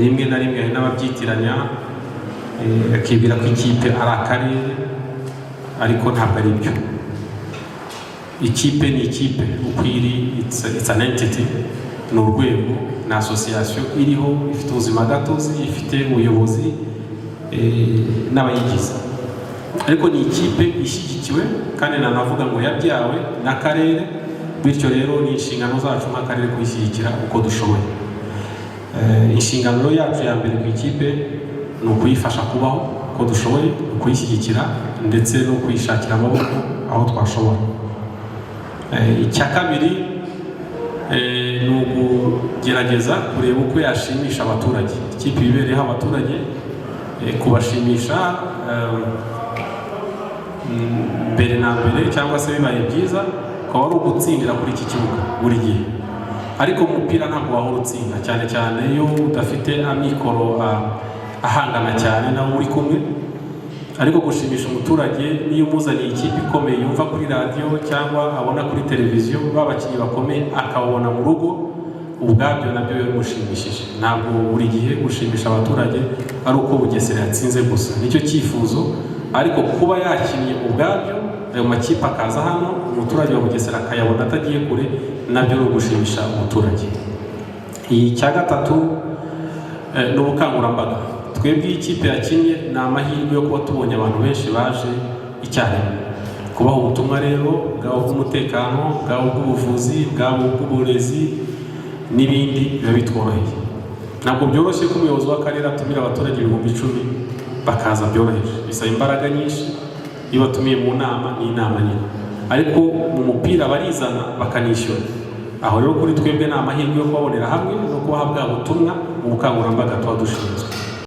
rimwe na rimwe hari n'ababyitiranya akibwira ko ikipe ari akarere ariko ntabwo ari byo. Ikipe ni ikipe uko iri, it's an entity, ni urwego, ni association iriho, ifite ubuzima gatozi, ifite ubuyobozi n'abayigize, ariko ni ikipe ishyigikiwe kandi nanavuga ngo yabyawe n'akarere, bityo rero ni inshingano zacu nk'akarere kuyishyigikira uko dushoboye. Inshingano yacu ya mbere ku ikipe ni ukuyifasha kubaho uko dushoboye, ukuyishyigikira ndetse no kuyishakira amaboko aho twashobora. Icya kabiri ni ukugerageza kureba uko yashimisha abaturage. Ikipe ibereyeho abaturage, kubashimisha mbere na mbere, cyangwa se bibaye byiza ukaba ari ugutsindira kuri iki kibuga buri gihe. Ariko umupira ntabwo wahora utsinda, cyane cyane iyo udafite amikoro ahangana cyane nawe uri kumwe. Ariko gushimisha umuturage niyo umuzaniye ikipe ikomeye yumva kuri radiyo cyangwa abona kuri televiziyo, babakinnyi bakomeye akabona mu rugo, ubwabyo nabyo bimushimishije. Ntabwo buri gihe gushimisha abaturage ari uko Bugesera yatsinze gusa, nicyo cyifuzo. Ariko kuba yakinnye ubwabyo, ayo makipe akaza hano, umuturage wa Bugesera akayabona atagiye kure, nabyo ni ugushimisha umuturage. Icya gatatu ni ubukangurambaga. Twebwe ikipe yakinnye ni amahirwe yo kuba tubonye abantu benshi baje icyarimwe, kubaha ubutumwa rero bwaba ubw'umutekano, bwaba ubw'ubuvuzi, bwaba ubw'uburezi n'ibindi biba bitworoheye. Ntabwo byoroshye ko umuyobozi w'akarere atumira abaturage 10,000 bakaza byoroheje, bisaba imbaraga nyinshi. Iyo batumiye mu nama ni inama nyine, ariko mu mupira barizana bakanishyura. Aho rero kuri twebwe ni amahirwe yo kubabonera hamwe no kubaha bwa butumwa mu bukangurambaga tuba dushinzwe.